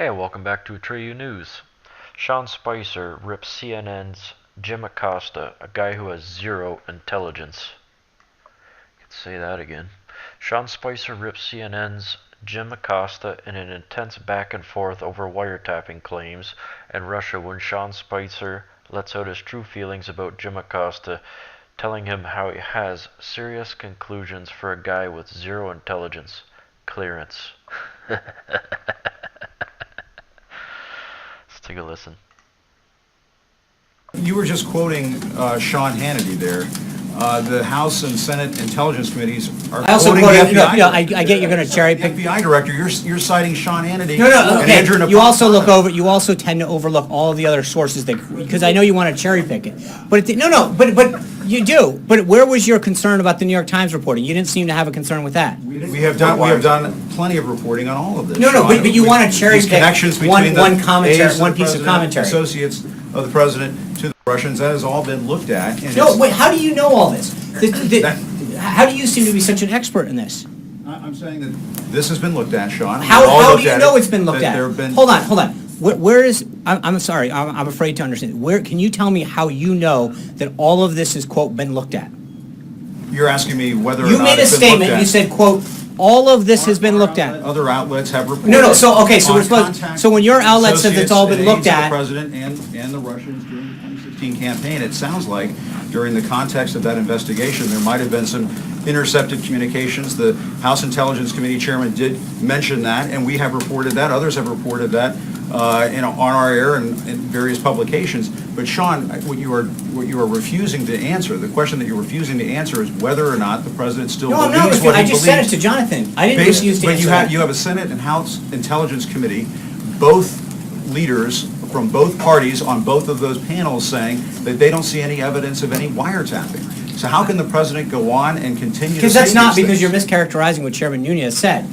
Hey, welcome back to Atreyu News. Sean Spicer rips CNN's Jim Acosta, a guy who has zero intelligence. I could say that again. Sean Spicer rips CNN's Jim Acosta in an intense back and forth over wiretapping claims in Russia when Sean Spicer lets out his true feelings about Jim Acosta, telling him how he has serious conclusions for a guy with zero intelligence clearance. Let's take a listen. You were just quoting Sean Hannity there. The House and Senate Intelligence Committees are quoting the FBI. I get you're going to cherry pick. The FBI director, you're citing Sean Hannity. No, and okay. Andrew You also look over. You also tend to overlook all of the other sources because I know you want to cherry pick it. But but you do. But where was your concern about the New York Times reporting? You didn't seem to have a concern with that. We have done plenty of reporting on all of this. No, but you want to cherry pick connections between one commentary, aides of one the piece of president, commentary. associates of the president to the Russians. That has all been looked at. And No, wait. How do you know all this? How do you seem to be such an expert in this? I'm saying that this has been looked at, Sean. How do you know it's been looked at? There have been. Hold on. Where is? I'm sorry. I'm afraid to understand. Where can you tell me how you know that all of this is quote been looked at? You're asking me whether or You not made a it's been looked statement. at. You said quote all of this has been looked at. Other outlets have reported. No. So okay. So on we're supposed. contacts So when your outlet says it's all been associates looked and aides at. of the president and the Russians during the 2016 campaign, it sounds like during the context of that investigation, there might have been some intercepted communications. The House Intelligence Committee chairman did mention that, and we have reported that. Others have reported that on our air and in various publications. But Sean, what you are refusing to answer, the question that you're refusing to answer is whether or not the president still No, I'm believes not. what he I just believes. said it to Jonathan. I didn't refuse to But answer you that. have a Senate and House Intelligence Committee, both leaders from both parties on both of those panels saying that they don't see any evidence of any wiretapping. So how can the president go on and continue to Because say that's not these because things? you're mischaracterizing what Chairman Nunez said.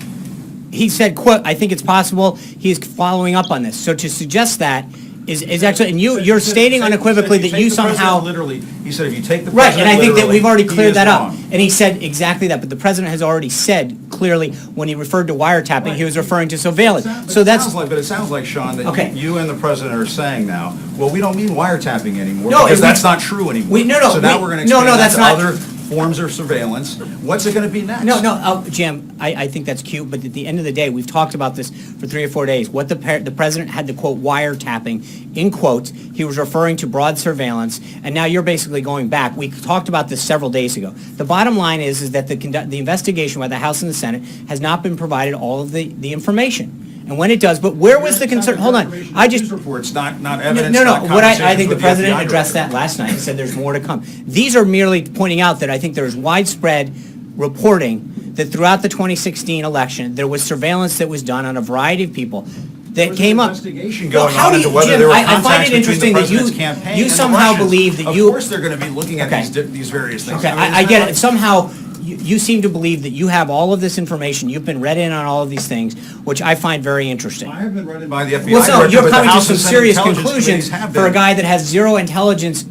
He said, quote, I think it's possible he's following up on this. So to suggest that is actually, and you're stating unequivocally that you somehow. Literally, he said if you take the Right, president and I think that literally, we've already he cleared is that up. wrong. And he said exactly that, but the president has already said clearly when he referred to wiretapping, he was referring to surveillance. So that's. But it sounds like, Sean, that Okay. you and the president are saying now, well, we don't mean wiretapping anymore, No, because we- that's not true anymore. So now we're going to no, expand that that's to not- other forms of surveillance. What's it going to be next? No, Jim, I think that's cute, but at the end of the day, we've talked about this for 3 or 4 days. What the president had to quote wiretapping, in quotes, he was referring to broad surveillance, and now you're basically going back. We talked about this several days ago. The bottom line is that the investigation by the House and the Senate has not been provided all of the information. And when it does, but where was the concern? Hold on, I just. News reports, not evidence. No. not What I conversations think the with president FBI addressed director. that last night and said there's more to come. These are merely pointing out that I think there's widespread reporting that throughout the 2016 election, there was surveillance that was done on a variety of people that came up. Investigation Well, going how on do into you- whether Jim, there were I find contacts it between interesting the that you- president's campaign you and the somehow Russians. believe that Of you- course they're going to be looking at Okay. these various things. Okay, I get it. Somehow, you seem to believe that you have all of this information, you've been read in on all of these things, which I find very interesting. I have been read in by the FBI Well, no, director, you're but the coming to House some and Senate serious Intelligence conclusions Committees have for a been. guy that has zero intelligence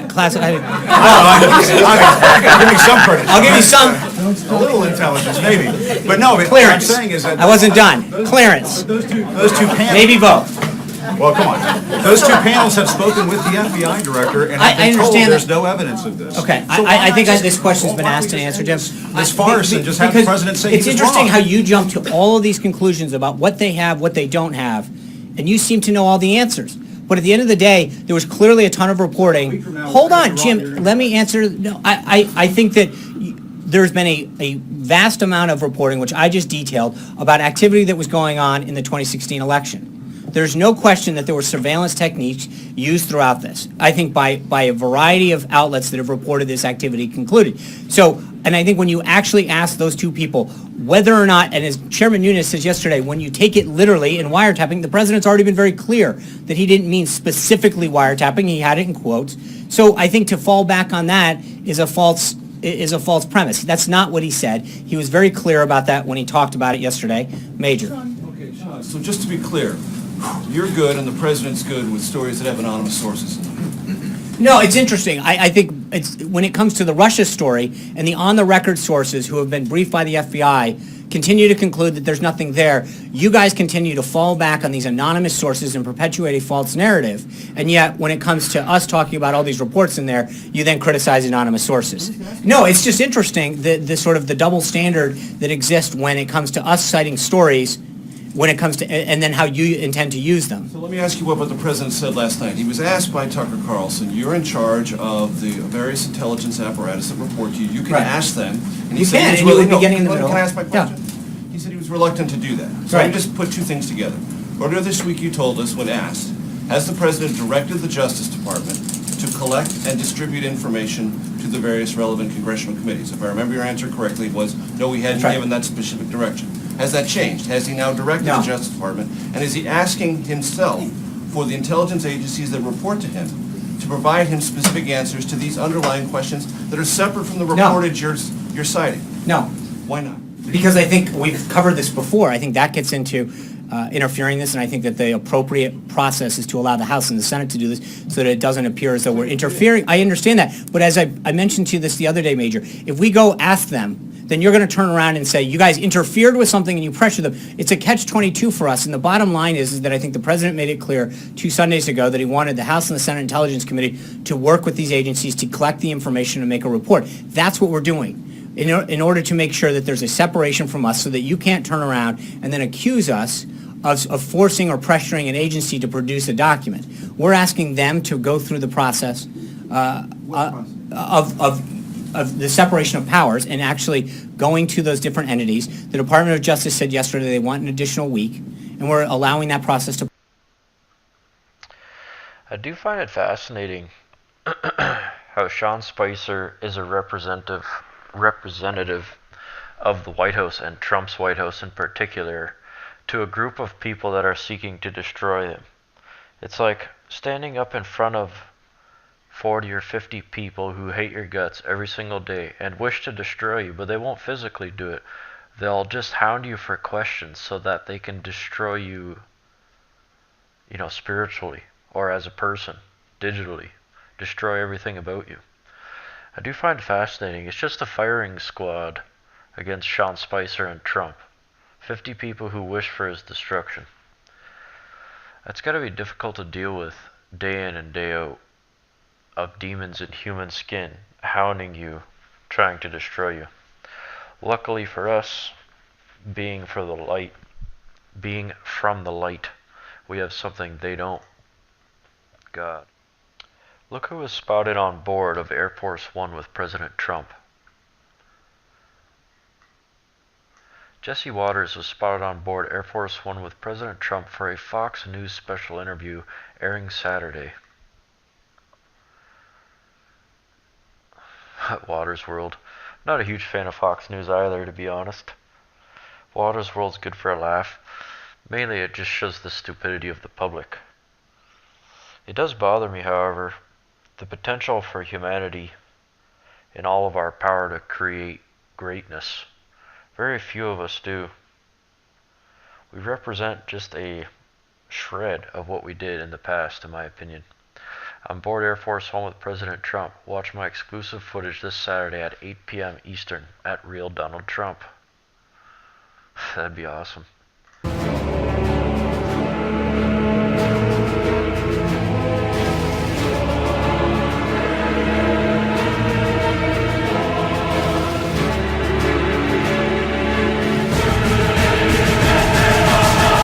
class. Give me some credit. I'll give you some. A little intelligence, maybe. But no, but what I'm Clearance. saying is that... I wasn't done. Clearance. Those two panels... Maybe vote. Well, come on. Those two panels have spoken with the FBI director, and I have been told understand there's that. no evidence of this. Okay, So why I not think just- this question's been why don't asked we and just answered, end Jim. This farce and just have the Because president say he it's was interesting wrong. how you jump to all of these conclusions about what they have, what they don't have, and you seem to know all the answers. But at the end of the day, there was clearly a ton of reporting. Hold on, Jim, let me answer. No, I think that there's been a vast amount of reporting, which I just detailed, about activity that was going on in the 2016 election. There's no question that there were surveillance techniques used throughout this. I think by a variety of outlets that have reported this activity concluded. So, and I think when you actually ask those two people whether or not, and as Chairman Nunes says yesterday, when you take it literally in wiretapping, the president's already been very clear that he didn't mean specifically wiretapping. He had it in quotes. So I think to fall back on that is a false premise. That's not what he said. He was very clear about that when he talked about it yesterday. Major. Okay, Sean, so just to be clear, you're good and the president's good with stories that have anonymous sources in them. No, it's interesting. I think it's when it comes to the Russia story and the on-the-record sources who have been briefed by the FBI continue to conclude that there's nothing there. You guys continue to fall back on these anonymous sources and perpetuate a false narrative. And yet, when it comes to us talking about all these reports in there, you then criticize anonymous sources. No, it's just interesting, the sort of the double standard that exists when it comes to us citing stories, when it comes to, and then how you intend to use them. So let me ask you what the president said last night. He was asked by Tucker Carlson, you're in charge of the various intelligence apparatus that report to you. You can Right. ask them. And You said can, he was and you would be no, getting in the can middle. I ask my Yeah. question? He said he was reluctant to do that. So Right. let me just put two things together. Earlier this week you told us when asked, has the president directed the Justice Department to collect and distribute information to the various relevant congressional committees? If I remember your answer correctly, it was no, he hadn't That's right. given that specific direction. Has that changed? Has he now directed No. the Justice Department? And is he asking himself for the intelligence agencies that report to him to provide him specific answers to these underlying questions that are separate from the No. reportage you're citing? No. Why not? Because I think we've covered this before. I think that gets into interfering this, and I think that the appropriate process is to allow the House and the Senate to do this so that it doesn't appear as though we're interfering. I understand that, but as I mentioned to you this the other day, Major, if we go ask them, then you're going to turn around and say, you guys interfered with something and you pressure them. It's a catch-22 for us, and the bottom line is that I think the President made it clear 2 Sundays ago that he wanted the House and the Senate Intelligence Committee to work with these agencies to collect the information and make a report. That's what we're doing in order to make sure that there's a separation from us so that you can't turn around and then accuse us of forcing or pressuring an agency to produce a document. We're asking them to go through the process of the separation of powers and actually going to those different entities. The Department of Justice said yesterday they want an additional week, and we're allowing that process to. I do find it fascinating how Sean Spicer is a representative of the White House and Trump's White House in particular to a group of people that are seeking to destroy him. It's like standing up in front of 40 or 50 people who hate your guts every single day and wish to destroy you, but they won't physically do it. They'll just hound you for questions so that they can destroy you, spiritually or as a person, digitally, destroy everything about you. I do find it fascinating. It's just a firing squad against Sean Spicer and Trump. 50 people who wish for his destruction. That's got to be difficult to deal with day in and day out, of demons in human skin hounding you, trying to destroy you. Luckily for us, being from the light, we have something they don't. God. Look who was spotted on board of Air Force One with President Trump. Jesse Waters was spotted on board Air Force One with President Trump for a Fox News special interview airing Saturday. Waters World. Not a huge fan of Fox News either, to be honest. Waters World's good for a laugh. Mainly it just shows the stupidity of the public. It does bother me, however, the potential for humanity in all of our power to create greatness. Very few of us do. We represent just a shred of what we did in the past, in my opinion. On board Air Force One with President Trump. Watch my exclusive footage this Saturday at 8 p.m. Eastern at Real Donald Trump. That'd be awesome.